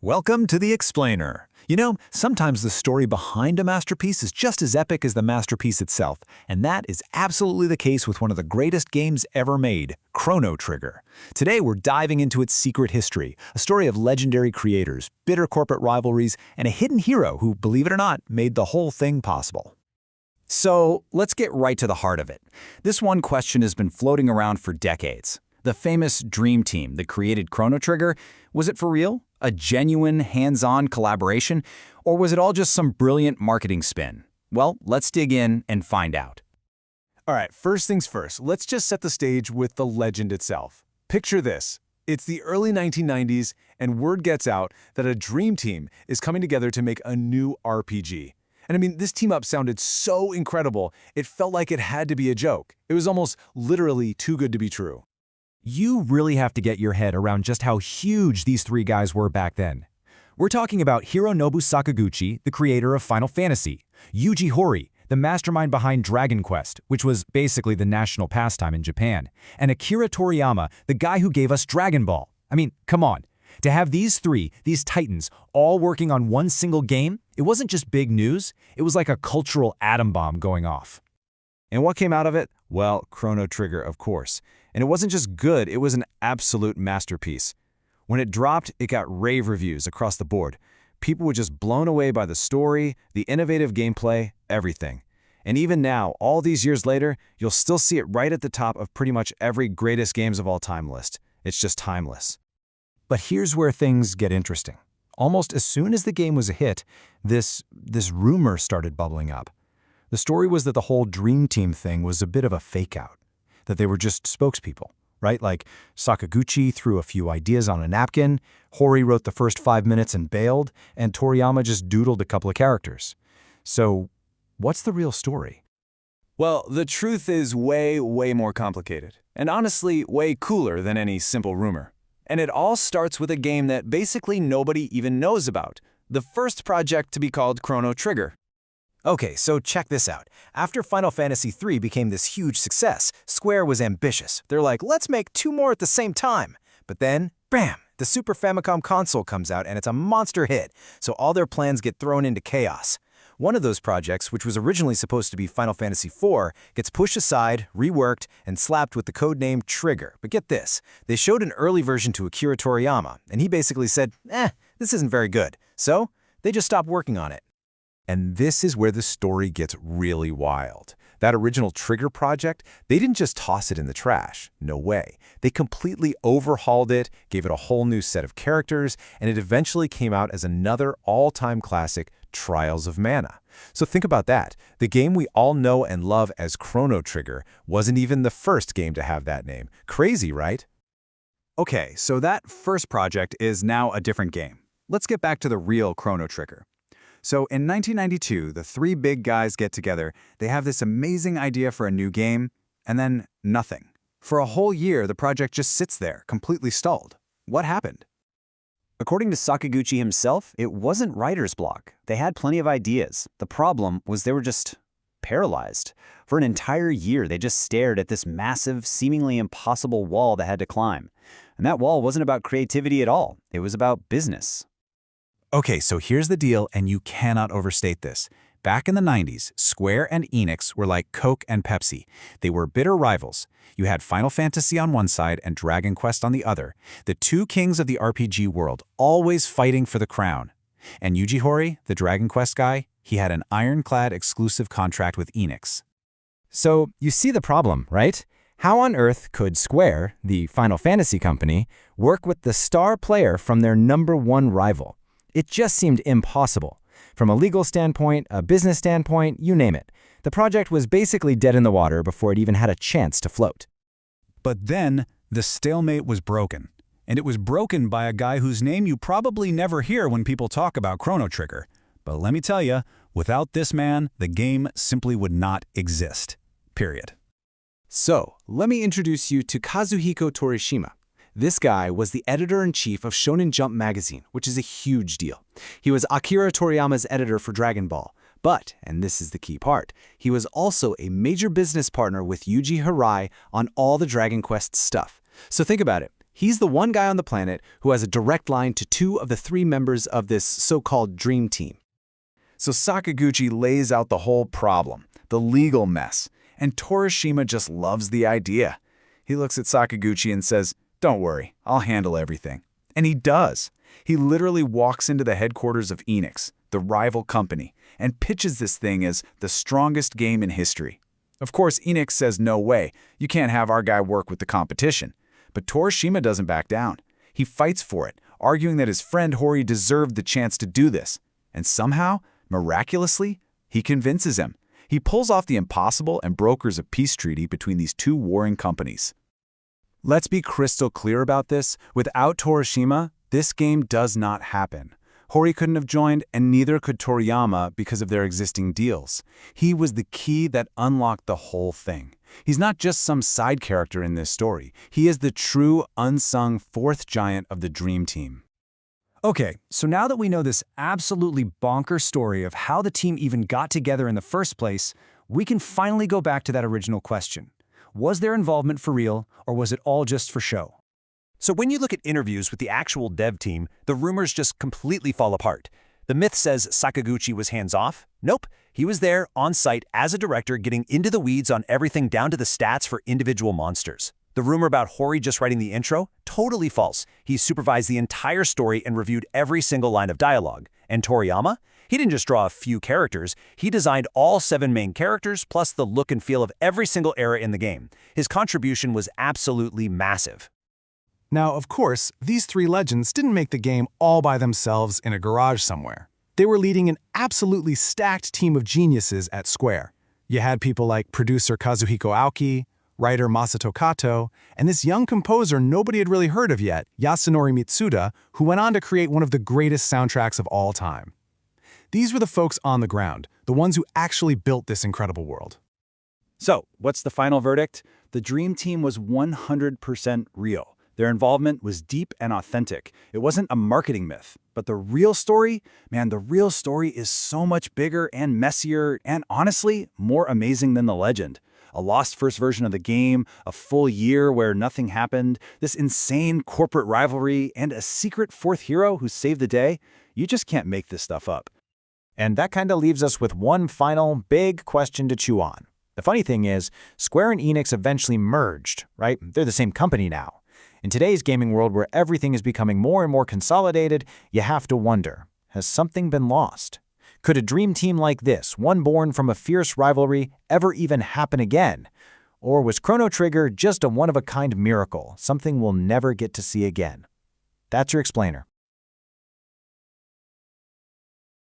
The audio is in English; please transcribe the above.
Welcome to The Explainer. You know, sometimes the story behind a masterpiece is just as epic as the masterpiece itself, and that is absolutely the case with one of the greatest games ever made, Chrono Trigger. Today we're diving into its secret history, a story of legendary creators, bitter corporate rivalries, and a hidden hero who, believe it or not, made the whole thing possible. So let's get right to the heart of it. This one question has been floating around for decades. The famous Dream Team that created Chrono Trigger, was it for real? A genuine, hands-on collaboration? Or was it all just some brilliant marketing spin? Well, let's dig in and find out. All right, first things first, let's just set the stage with the legend itself. Picture this. It's the early 1990s, and word gets out that a dream team is coming together to make a new RPG. And I mean, this team-up sounded so incredible, it felt like it had to be a joke. It was almost literally too good to be true. You really have to get your head around just how huge these three guys were back then. We're talking about Hironobu Sakaguchi, the creator of Final Fantasy, Yuji Horii, the mastermind behind Dragon Quest, which was basically the national pastime in Japan, and Akira Toriyama, the guy who gave us Dragon Ball. I mean, come on. To have these titans, all working on one single game, it wasn't just big news, it was like a cultural atom bomb going off. And what came out of it? Well, Chrono Trigger, of course. And it wasn't just good, it was an absolute masterpiece. When it dropped, it got rave reviews across the board. People were just blown away by the story, the innovative gameplay, everything. And even now, all these years later, you'll still see it right at the top of pretty much every greatest games of all time list. It's just timeless. But here's where things get interesting. Almost as soon as the game was a hit, this rumor started bubbling up. The story was that the whole Dream Team thing was a bit of a fake-out, that they were just spokespeople, right? Like Sakaguchi threw a few ideas on a napkin, Horii wrote the first 5 minutes and bailed, and Toriyama just doodled a couple of characters. So what's the real story? Well, the truth is way more complicated, and honestly, way cooler than any simple rumor. And it all starts with a game that basically nobody even knows about, the first project to be called Chrono Trigger. Okay, so check this out. After Final Fantasy III became this huge success, Square was ambitious. They're like, let's make 2 more at the same time. But then, bam, the Super Famicom console comes out and it's a monster hit, so all their plans get thrown into chaos. One of those projects, which was originally supposed to be Final Fantasy IV, gets pushed aside, reworked, and slapped with the codename Trigger. But get this, they showed an early version to Akira Toriyama, and he basically said, this isn't very good. So, they just stopped working on it. And this is where the story gets really wild. That original Trigger project, they didn't just toss it in the trash. No way. They completely overhauled it, gave it a whole new set of characters, and it eventually came out as another all-time classic, Trials of Mana. So think about that. The game we all know and love as Chrono Trigger wasn't even the first game to have that name. Crazy, right? Okay, so that first project is now a different game. Let's get back to the real Chrono Trigger. So in 1992, the 3 big guys get together, they have this amazing idea for a new game, and then nothing. For a whole year, the project just sits there, completely stalled. What happened? According to Sakaguchi himself, it wasn't writer's block. They had plenty of ideas. The problem was they were just paralyzed. For an entire year, they just stared at this massive, seemingly impossible wall they had to climb. And that wall wasn't about creativity at all. It was about business. Okay, so here's the deal, and you cannot overstate this. Back in the 90s, Square and Enix were like Coke and Pepsi. They were bitter rivals. You had Final Fantasy on one side and Dragon Quest on the other, the 2 kings of the RPG world, always fighting for the crown. And Yuji Horii, the Dragon Quest guy, he had an ironclad exclusive contract with Enix. So you see the problem, right? How on earth could Square, the Final Fantasy company, work with the star player from their #1 rival? It just seemed impossible. From a legal standpoint, a business standpoint, you name it. The project was basically dead in the water before it even had a chance to float. But then, the stalemate was broken. And it was broken by a guy whose name you probably never hear when people talk about Chrono Trigger. But let me tell you, without this man, the game simply would not exist. Period. So, let me introduce you to Kazuhiko Torishima. This guy was the editor-in-chief of Shonen Jump magazine, which is a huge deal. He was Akira Toriyama's editor for Dragon Ball. But, and this is the key part, he was also a major business partner with Yuji Horii on all the Dragon Quest stuff. So think about it. He's the one guy on the planet who has a direct line to two of the three members of this so-called dream team. So Sakaguchi lays out the whole problem, the legal mess, and Torishima just loves the idea. He looks at Sakaguchi and says, "Don't worry, I'll handle everything." And he does. He literally walks into the headquarters of Enix, the rival company, and pitches this thing as the strongest game in history. Of course, Enix says no way, you can't have our guy work with the competition. But Torishima doesn't back down. He fights for it, arguing that his friend Hori deserved the chance to do this. And somehow, miraculously, he convinces him. He pulls off the impossible and brokers a peace treaty between these two warring companies. Let's be crystal clear about this. Without Torishima, this game does not happen. Hori couldn't have joined, and neither could Toriyama because of their existing deals. He was the key that unlocked the whole thing. He's not just some side character in this story. He is the true, unsung fourth giant of the Dream Team. Okay, so now that we know this absolutely bonkers story of how the team even got together in the first place, we can finally go back to that original question. Was their involvement for real, or was it all just for show? So when you look at interviews with the actual dev team, the rumors just completely fall apart. The myth says Sakaguchi was hands-off. Nope, he was there on site as a director getting into the weeds on everything down to the stats for individual monsters. The rumor about Hori just writing the intro? Totally false. He supervised the entire story and reviewed every single line of dialogue. And Toriyama? He didn't just draw a few characters, he designed all 7 main characters plus the look and feel of every single era in the game. His contribution was absolutely massive. Now, of course, these 3 legends didn't make the game all by themselves in a garage somewhere. They were leading an absolutely stacked team of geniuses at Square. You had people like producer Kazuhiko Aoki, writer Masato Kato, and this young composer nobody had really heard of yet, Yasunori Mitsuda, who went on to create one of the greatest soundtracks of all time. These were the folks on the ground, the ones who actually built this incredible world. So, what's the final verdict? The Dream Team was 100% real. Their involvement was deep and authentic. It wasn't a marketing myth. But the real story? Man, the real story is so much bigger and messier and honestly, more amazing than the legend. A lost first version of the game, a full year where nothing happened, this insane corporate rivalry, and a secret fourth hero who saved the day. You just can't make this stuff up. And that kind of leaves us with one final big question to chew on. The funny thing is, Square and Enix eventually merged, right? They're the same company now. In today's gaming world where everything is becoming more and more consolidated, you have to wonder, has something been lost? Could a dream team like this, one born from a fierce rivalry, ever even happen again? Or was Chrono Trigger just a one-of-a-kind miracle, something we'll never get to see again? That's your explainer.